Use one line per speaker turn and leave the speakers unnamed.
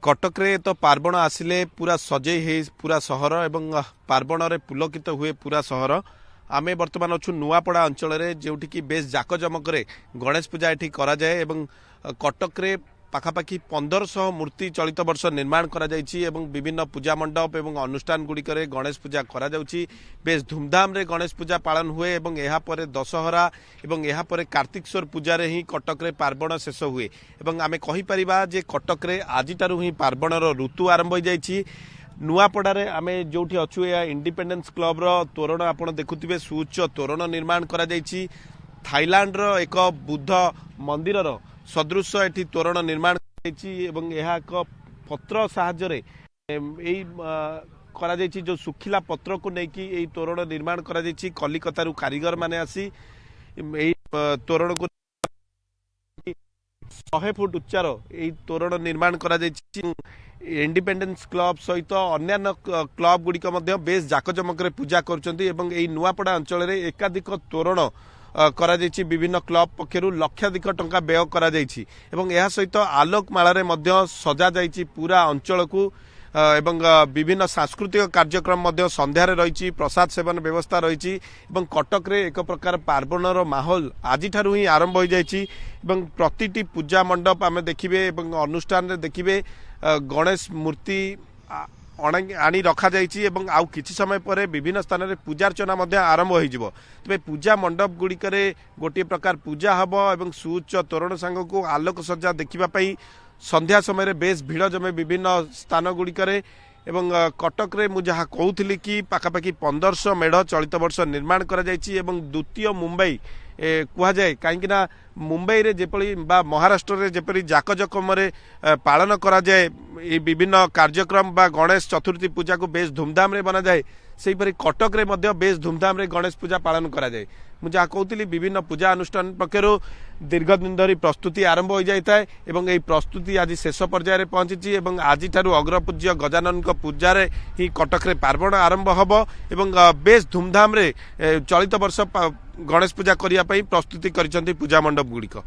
कटक रे तो पार्वण आसिले पूरा सजे हे पूरा सहर एवं पार्वण रे पुलकित हुए पूरा सहर। आमे वर्तमान अच्छु नुआपड़ा अंचल रे जोठी की बेस जाकजमक रे गणेश पूजा एठी करा जाए एवं कटक रे पाखापाखि 1500 मूर्ति चलित वर्ष निर्माण करा जायछि एवं विभिन्न पूजा मंडप एवं अनुष्ठान गुड़िक गणेश पूजा करा जाउछि। बेस धूमधाम रे गणेश पूजा पालन हुए एवं एहा परे दशहरा एवं एहा परे कार्तिकेश्वर पूजा रे ही कटक रे पार्वण शेष हुए एवं आमे कहि परिबा जे कटक रे आजिटारु ही पार्वणर ऋतु आरंभ हो जायछि। नुआपड़ारे आमे जोठी अच्छु या इंडिपेंडेंस क्लब रो तोरण आपण देखुथिबे सुउच्च तोरण निर्माण करा जायछि। थाईलैंड रो एक बुद्ध मंदिर रो सदृश एठी तोरण निर्माण एवं यह एक पत्र साहाय्य करा जायछि। जो सुखिला पत्र को लेकिन यही तोरण निर्माण करा जायछि। कलिकता रु कारीगर माने आसी यही तोरण को 100 फुट उच्चार यही तोरण निर्माण करा जायछि। इंडिपेंडेंस क्लब सहित अन्य क्लब गुड़िक बेस जाकजमक पूजा करुछंती एवं यही नुआपड़ा अंचल रे एकाधिक तोरण करा जायछि। विभिन्न क्लब पक्षरु लक्षाधिक टंका व्यय करा जायछि एवं यह सहित आलोक मालारे मध्य सजा जायछि पूरा अंचल को एवं विभिन्न सांस्कृतिक कार्यक्रम मध्य संध्यारे रहिछि। प्रसाद सेवन व्यवस्था रहिछि एवं कटक रे एक प्रकार पार्वणर माहौल आज ठारू ही आरंभ हो जायछि एवं प्रतिटी पूजा मंडप आमे देखिबे एवं अनुष्ठान रे देखिबे गणेश मूर्ति आनी रखा जायछि एवं आउ किछि समय परे विभिन्न स्थान रे पूजार्चना मध्य आरंभ हो जिवो। तबे पूजा मंडप गुड़िक गोटे प्रकार पूजा हब एवं सुउच्च तोरण सांग को आलोक सज्जा देखिबा पई संध्या समय रे बेस भीड़ जमे विभिन्न स्थान गुड़िक एवं कटक रे मु जहा कहूथिली कि पाखापाखि 1500 मेढ़ चलित वर्ष निर्माण करा जायछि एवं द्वितीय मुंबई कुहा जाए कहीं मुंबई रे जेपरी बा महाराष्ट्र रे जेपरी जाकजकम रे पालन करा जाए विभिन्न कार्यक्रम बा गणेश चतुर्थी पूजा को बेस धूमधाम रे बना जाए से कटक रे मध्य बेस धूमधाम रे गणेश पूजा पालन करा जाए। मुझे कहूली विभिन्न पूजा अनुष्ठान पक्षर दीर्घ दिन धरी प्रस्तुति आरंभ हो जाए एवं यही प्रस्तुति आज शेष पर्यायर पहुंची एवं आज अग्रपूज्य गजानन पूजा रे ही कटक रे पार्वण आरंभ हब एवं बेस धूमधाम रे चलित वर्ष गणेश पूजा करने प्रस्तुति करिसेंती पूजा मंडप गुड़िक।